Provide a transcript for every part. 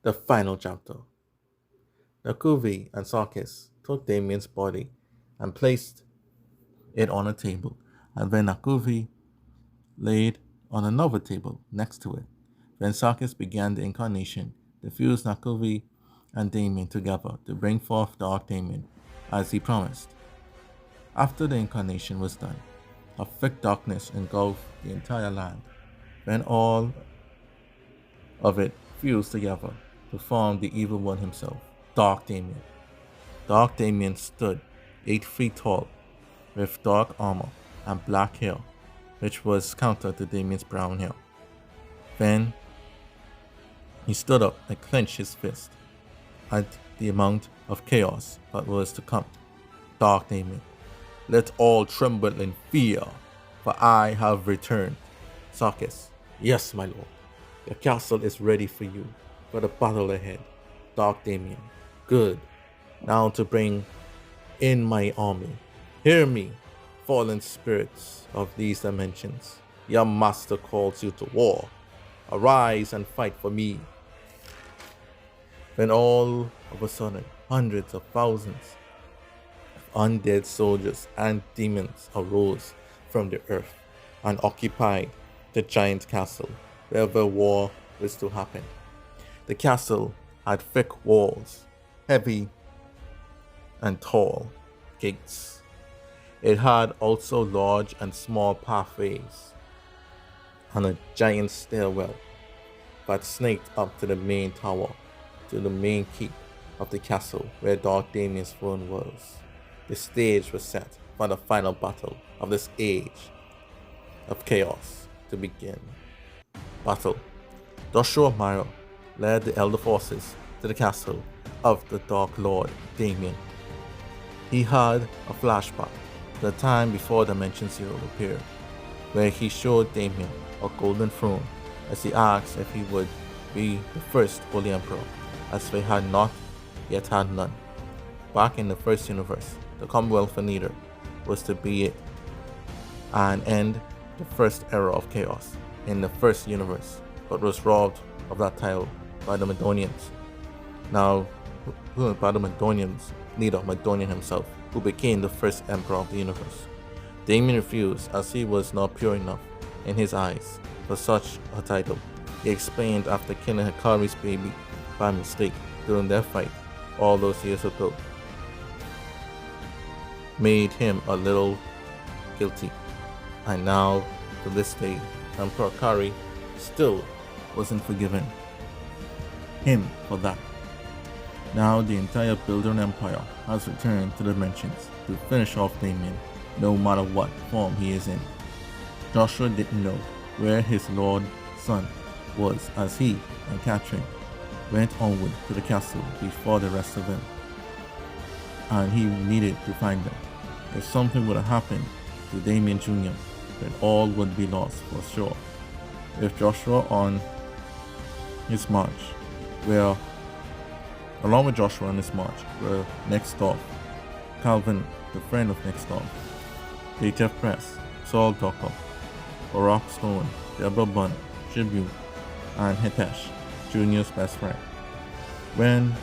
The final chapter. Nakuvi and Sarkis took Damien's body and placed it on a table, and then Nakuvi laid on another table next to it. Then Sarkis began the incarnation to fuse Nakuvi and Damien together to bring forth Dark Damien, as he promised. After the incarnation was done, a thick darkness engulfed the entire land. Then all of it fused together to form the evil one himself, Dark Damien. Dark Damien stood 8 feet tall, with dark armor and black hair, which was counter to Damien's brown hair. Then he stood up and clenched his fist at the amount of chaos that was to come. Dark Damien, let all tremble in fear, for I have returned. Sarkis, yes, my lord. Your castle is ready for you, for the battle ahead. Dark Damien, good. Now to bring in my army. Hear me, fallen spirits of these dimensions. Your master calls you to war. Arise and fight for me. Then all of a sudden, hundreds of thousands of undead soldiers and demons arose from the earth and occupied the giant castle where the war was to happen. The castle had thick walls, heavy and tall gates. It had also large and small pathways and a giant stairwell that snaked up to the main tower, to the main keep of the castle where Dark Damien's throne was. The stage was set for the final battle of this age of chaos to begin. Battle. Joshua Myra led the elder forces to the castle of the Dark Lord Damien. He had a flashback to the time before Dimension Zero appeared, where he showed Damien a golden throne as he asked if he would be the first Holy Emperor, as they had not yet had none. Back in the first universe, the Commonwealth Leader was to be it and end the first era of chaos in the first universe, but was robbed of that title by the Madonians. Now, by the Madonians, leader Madonian himself, who became the first emperor of the universe. Damien refused, as he was not pure enough in his eyes for such a title. He explained after killing Hikari's baby by mistake during their fight all those years ago made him a little guilty, and now to this day Emperor Hikari still wasn't forgiven him for that. Now the entire Builder Empire has returned to the dimensions to finish off Damien, no matter what form he is in. Joshua didn't know where his lord son was as he and Catherine went onward to the castle before the rest of them, and he needed to find them. If something would have happened to Damien Jr., then all would be lost for sure. With Joshua on his march, along with Joshua on his march, were Nextdoor, Calvin, the friend of Nextdoor, Daytef Press, Saul Docker, Barack Stone, Deborah Bunn, Tribune, and Hitesh, Jr.'s best friend. When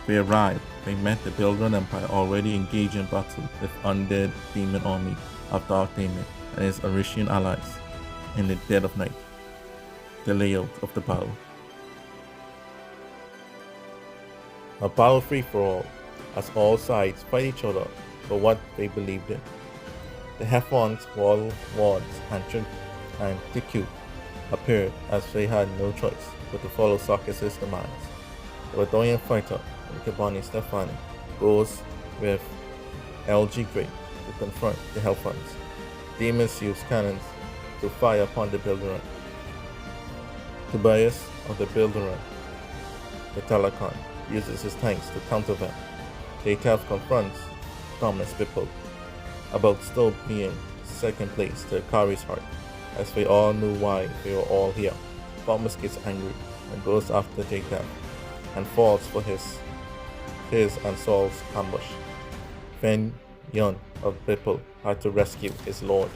they arrived, they met the Builder Empire already engaged in battle with undead demon army of Dark Damien and his Arishian allies in the dead of night. The layout of the battle. A battle free for all, as all sides fight each other for what they believed in. The Heffons, Wards, and Tiku appeared as they had no choice but to follow Sarkis' commands. The Badonian fighter, Kabani Stefani, goes with LG Great to confront the Hellfronts. Demons use cannons to fire upon the Builder. Tobias of the Builder, the Talakon, uses his tanks to counter them. Daytef confronts Thomas Bippel about still being second place to Hikari's heart, as they all knew why they were all here. Thomas gets angry and goes after Daytef and falls for his and Saul's ambush. Then Yun of Bippel had to rescue his lord.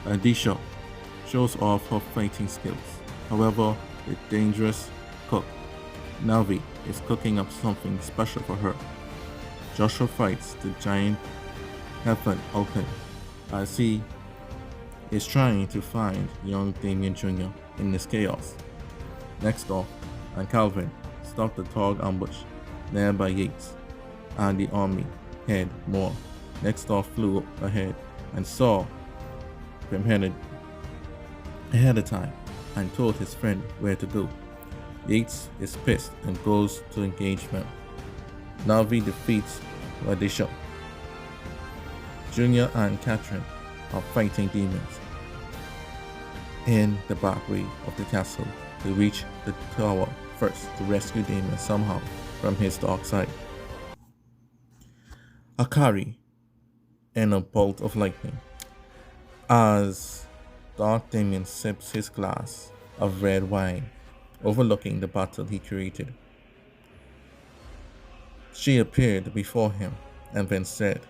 Adisha shows off her fighting skills However, the dangerous cook, Navi, is cooking up something special for her. Joshua fights the giant Hefan Ulkin as he is trying to find young Damien Jr. in this chaos. Next off, and Calvin stopped the Tog ambush nearby Yates, and the army head more. Next off flew ahead and saw them headed ahead of time and told his friend where to go. Yates is pissed and goes to engage them. Navi defeats Ladisha. Junior and Catherine are fighting demons in the back way of the castle. They reach the tower first to rescue Damon somehow from his dark side. Akari in a bolt of lightning as Dark Damien sips his glass of red wine, overlooking the battle he created. She appeared before him and then said,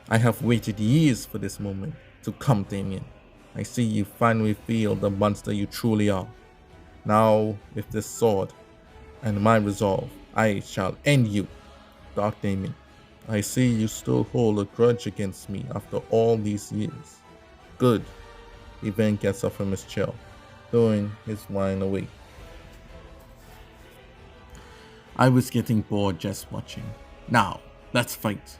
"I have waited years for this moment to come, Damien. I see you finally feel the monster you truly are. Now, with this sword and my resolve, I shall end you, Dark Damien. I see you still hold a grudge against me after all these years. Good." He then gets up from his chair, throwing his wine away. "I was getting bored just watching. Now, let's fight."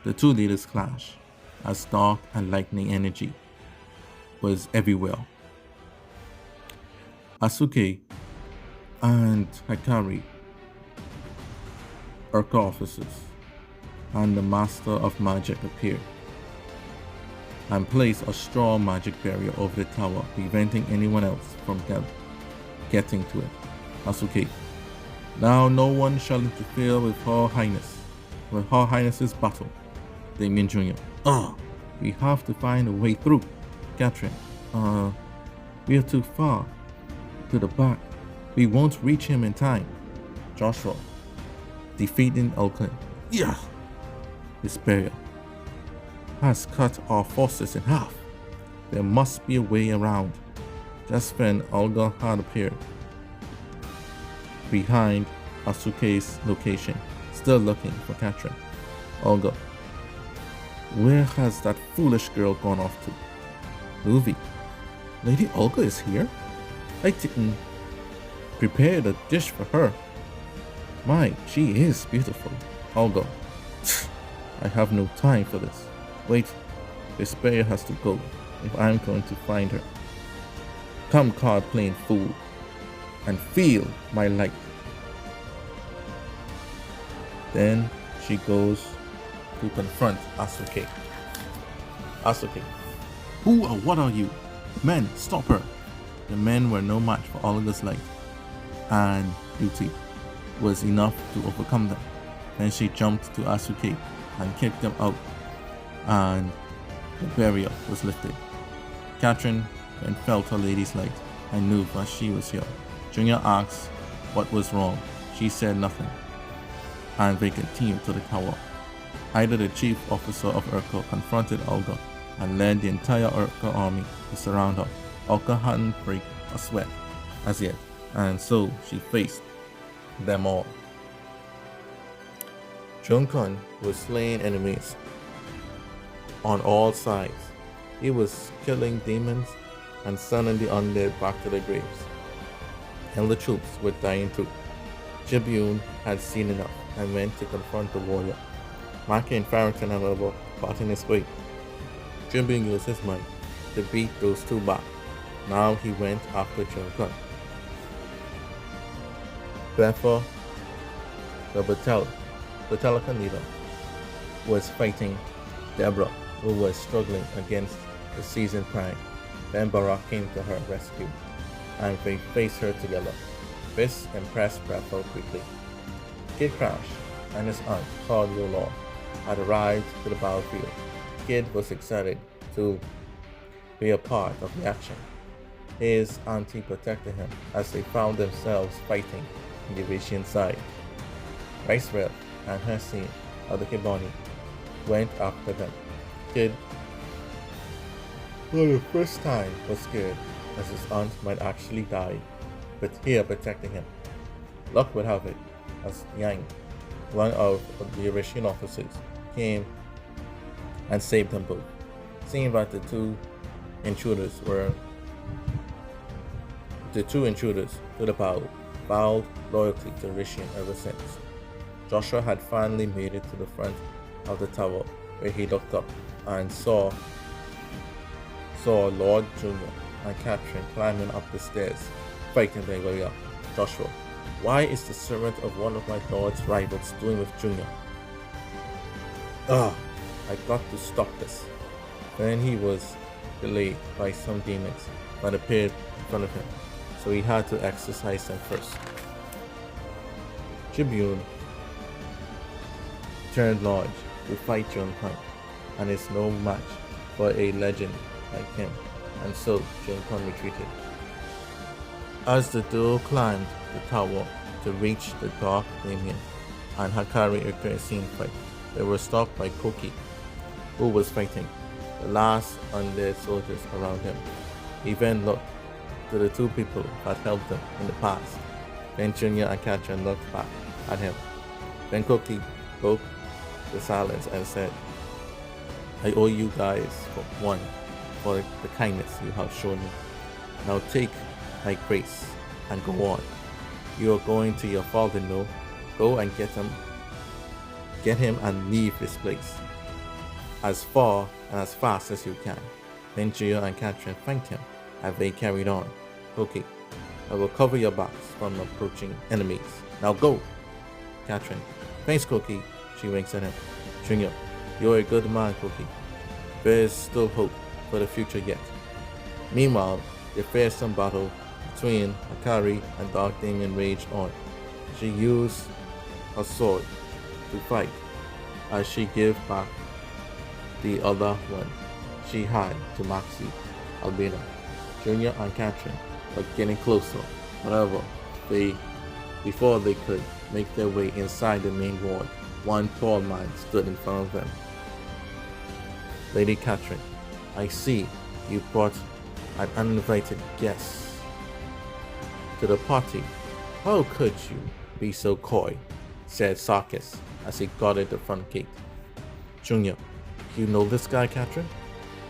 The two leaders clash as dark and lightning energy was everywhere. Asuke and Hikari, Urka officers, and the Master of Magic appeared and placed a strong magic barrier over the tower, preventing anyone else from getting to it. Asuke, "Now no one shall interfere with Her Highness's battle." Damien Jr., "We have to find a way through." Catherine, "We are too far to the back. We won't reach him in time." Joshua, defeating Elkin. "Yeah." This barrier has cut our forces in half. There must be a way around. Just then, Olga had appeared behind Asuke's location, still looking for Catherine. Olga, "Where has that foolish girl gone off to?" Luvi, "Lady Olga is here? I didn't prepare the dish for her. My, she is beautiful." Olga, "I have no time for this. Wait, this barrier has to go if I'm going to find her. Come, card playing fool, and feel my light." Then she goes to confront Asuke. Asuke, "Who or what are you? Men, stop her." The men were no match for Olga's light, and beauty was enough to overcome them. Then she jumped to Asuke and kicked them out, and the barrier was lifted. Catherine then felt her lady's light and knew that she was here. Junior asked what was wrong. She said nothing, and they continued to the tower. Either the chief officer of Urka confronted Olga and led the entire Urka army to surround her. Olga hadn't break a sweat as yet, and so she faced them all. Junkun was slaying enemies on all sides. He was killing demons and sending the undead back to their graves. And the troops were dying too. Jibune had seen enough and went to confront the warrior. Maki and Farrington, however, fought in his way. Jibune used his might to beat those two back. Now he went after Junkun. Therefore, the Battalion leader was fighting Deborah, who was struggling against the seasoned pride. Then Barak came to her rescue, and they faced her together. This impressed Bethel quickly. Kid Crash and his aunt, called Yolor, had arrived to the battlefield. Kid was excited to be a part of the action. His auntie protected him as they found themselves fighting on the Vishian side. Ricerev and her scene of the Kibani went after them. Kid, for the first time, was scared as his aunt might actually die but here protecting him. Luck would have it, as Yang, one of the Eurasian officers, came and saved them both. Seeing that intruders were the two intruders to the power vowed loyalty to Rishian ever since. Joshua had finally made it to the front of the tower, where he looked up and saw Lord Junior and Catherine climbing up the stairs, fighting their way up. Joshua, why is the servant of one of my lord's rivals doing with Junior? I got to stop this. Then he was delayed by some demons that appeared in front of him, so he had to exorcise them first. Tribune turned large to fight John Hunt, and is no match for a legend like him, and so John Hunt retreated. As the duo climbed the tower to reach the Dark Damien and Hakari Ukrainian fight, they were stopped by Koki, who was fighting the last undead soldiers around him. He then looked to the two people that helped him in the past. Then Junior and Catherine looked back at him. Then Koki broke the silence and said, I owe you guys for the kindness you have shown me. Now take my grace and go on. You are going to your father-in-law. Go and get him and leave this place as far and as fast as you can. Then Gio and Catherine thanked him as they carried on. Okay, I will cover your backs from approaching enemies. Now go! Catherine, thanks Cookie, she winks at him. Junior, you're a good man, Cookie. There's still hope for the future yet. Meanwhile, the fearsome battle between Akari and Dark Damien raged on. She used her sword to fight as she gave back the other one she had to Maxi Albina. Junior and Catherine were getting closer. However, before they could make their way inside the main ward, one tall man stood in front of them. Lady Catherine, I see you brought an uninvited guest to the party. How could you be so coy? Said Sarkis as he guarded the front gate. Junior, you know this guy, Catherine?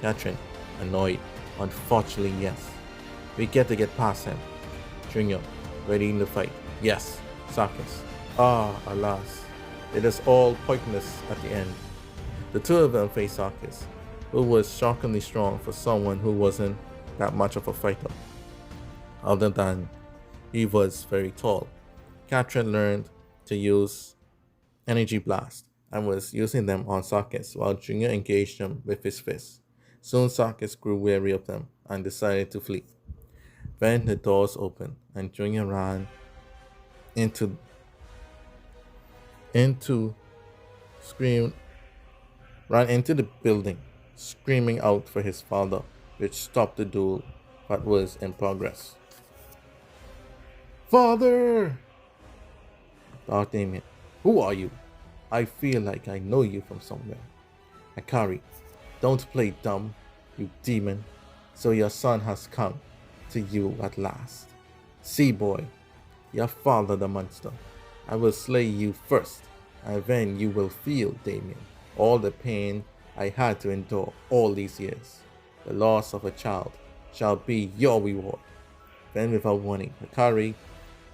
Catherine, annoyed. Unfortunately, yes. We get to get past him. Junior, ready in the fight. Yes, Sarkis. Alas. It is all pointless at the end. The two of them faced Sarkis, who was shockingly strong for someone who wasn't that much of a fighter. Other than he was very tall. Catherine learned to use Energy Blast and was using them on Sarkis while Junior engaged them with his fists. Soon Sarkis grew weary of them and decided to flee. Then the doors opened and Junior ran into the building, screaming out for his father, which stopped the duel that was in progress. Father! Dark Damien, who are you? I feel like I know you from somewhere. Akari, don't play dumb, you demon. So your son has come to you at last. See, boy, your father the monster. I will slay you first, and then you will feel, Damien, all the pain I had to endure all these years. The loss of a child shall be your reward. Then without warning, Akari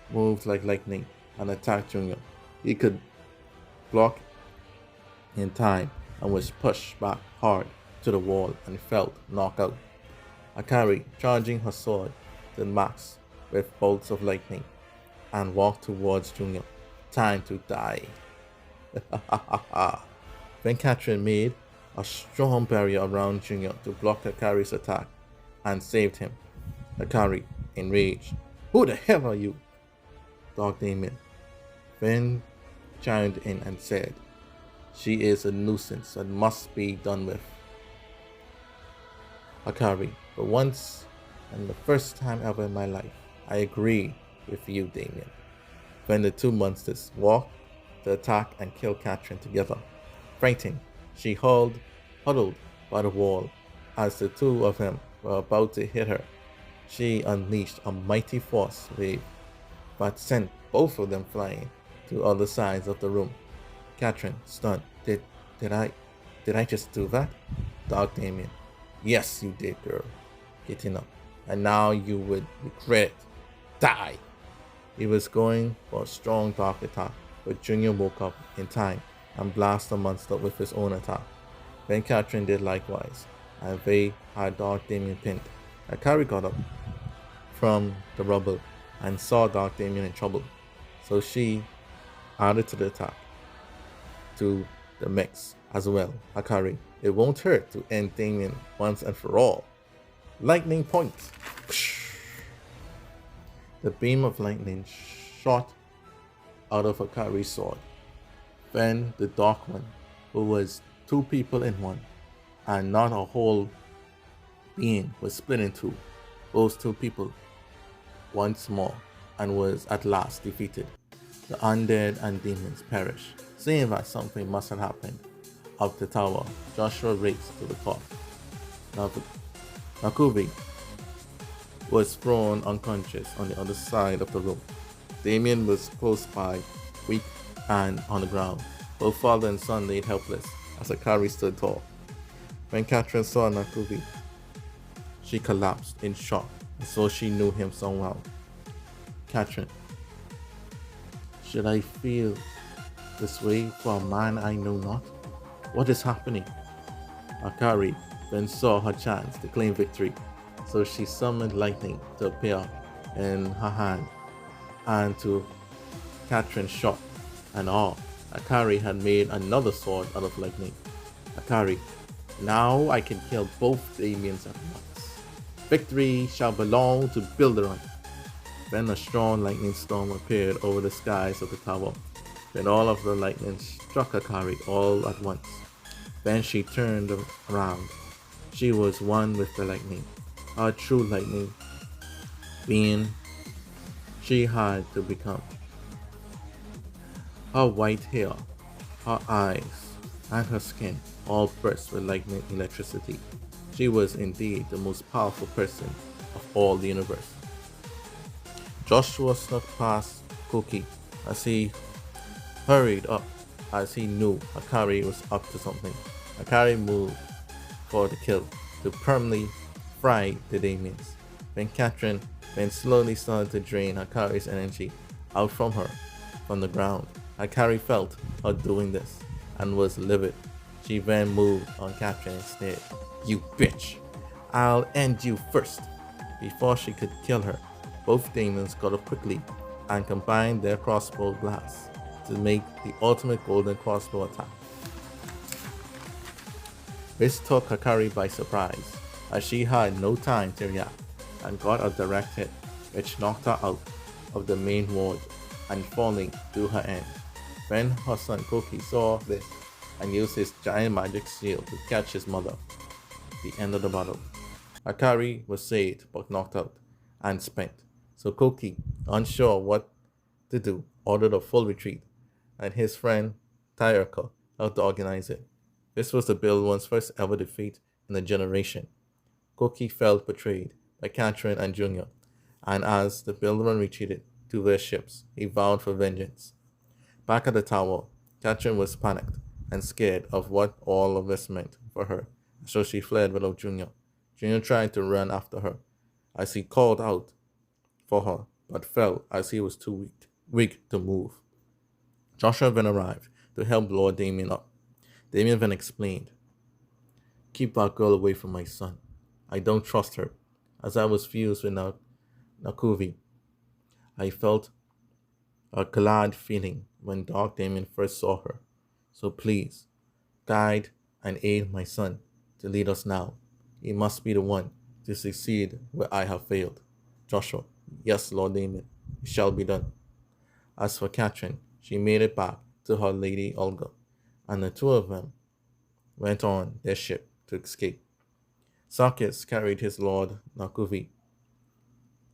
moved like lightning and attacked Junior. He could block in time and was pushed back hard to the wall and felt knocked out. Akari, charging her sword to the max with bolts of lightning, and walked towards Junior. Time to die. Then Catherine made a strong barrier around Junior to block Akari's attack and saved him. Akari, enraged, who the hell are you? Dark Damien then chimed in and said, she is a nuisance and must be done with. Akari, for once and the first time ever in my life, I agree with you, Damien. Then the two monsters walked to attack and kill Catherine together. Frightened, she huddled by the wall as the two of them were about to hit her. She unleashed a mighty force wave that sent both of them flying to other sides of the room. Catherine, stunned. Did I did I just do that? Dark Damien. Yes, you did, girl. Getting up. And now you would regret it. Die! He was going for a strong dark attack, but Junior woke up in time and blasted the monster with his own attack. Then Catherine did likewise, and they had Dark Damien pinned. Akari got up from the rubble and saw Dark Damien in trouble, so she added to the attack to the mix as well. Akari, it won't hurt to end Damien once and for all. Lightning point! The beam of lightning shot out of Akari's sword. Then the Dark One, who was two people in one, and not a whole being, was split in two. Those two people once more, and was at last defeated. The undead and demons perished. Seeing that something must have happened up the tower, Joshua raced to the top. Nakuvi was thrown unconscious on the other side of the room. Damien was close by, weak and on the ground. Both father and son laid helpless as Akari stood tall. When Catherine saw Nakuvi, she collapsed in shock, and so she knew him so well. Catherine, should I feel this way for a man I know not? What is happening? Akari then saw her chance to claim victory, so she summoned lightning to appear in her hand, and to Catherine's shock and awe, Akari had made another sword out of lightning. Akari, now I can kill both Damiens at once. Victory shall belong to Bilderon. Then a strong lightning storm appeared over the skies of the tower. Then all of the lightning struck Akari all at once. Then she turned around. She was one with the lightning, a true lightning being she had to become. Her white hair, her eyes, and her skin all burst with lightning electricity. She was indeed the most powerful person of all the universe. Joshua snuck past Koki as he hurried up, as he knew Akari was up to something. Akari moved for the kill to permanently fry the Damiens. When Catherine then slowly started to drain Akari's energy out from her from the ground. Akari felt her doing this and was livid. She then moved on Catherine instead. You bitch! I'll end you first! Before she could kill her, both demons got up quickly and combined their crossbow blasts to make the ultimate golden crossbow attack. This took Akari by surprise, as she had no time to react and got a direct hit, which knocked her out of the main ward and falling to her end. When her son Koki saw this and used his giant magic shield to catch his mother, the end of the battle. Akari was saved but knocked out and spent, so Koki, unsure what to do, ordered a full retreat, and his friend Tayaka helped to organize it. This was the Bilderons' first ever defeat in a generation. Koki felt betrayed by Catherine and Junior, and as the Bilderon retreated to their ships, he vowed for vengeance. Back at the tower, Catherine was panicked and scared of what all of this meant for her, so she fled without Junior. Junior tried to run after her as he called out for her, but fell as he was too weak to move. Joshua then arrived to help Lord Damien up. Damien then explained, keep that girl away from my son. I don't trust her. As I was fused with Nakuvi, I felt a glad feeling when Dark Damien first saw her. So please, guide and aid my son to lead us now. He must be the one to succeed where I have failed. Joshua, yes, Lord Damien, it shall be done. As for Catherine, she made it back to her lady Olga, and the two of them went on their ship to escape. Sakis carried his lord Nakuvi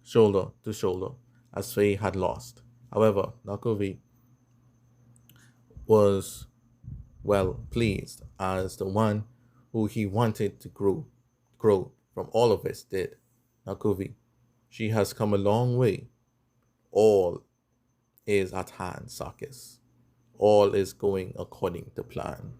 shoulder to shoulder, as they had lost. However, Nakuvi was well pleased, as the one who he wanted to grow from all of this did. Nakuvi, She has come a long way. All is at hand, Sakis. All is going according to plan.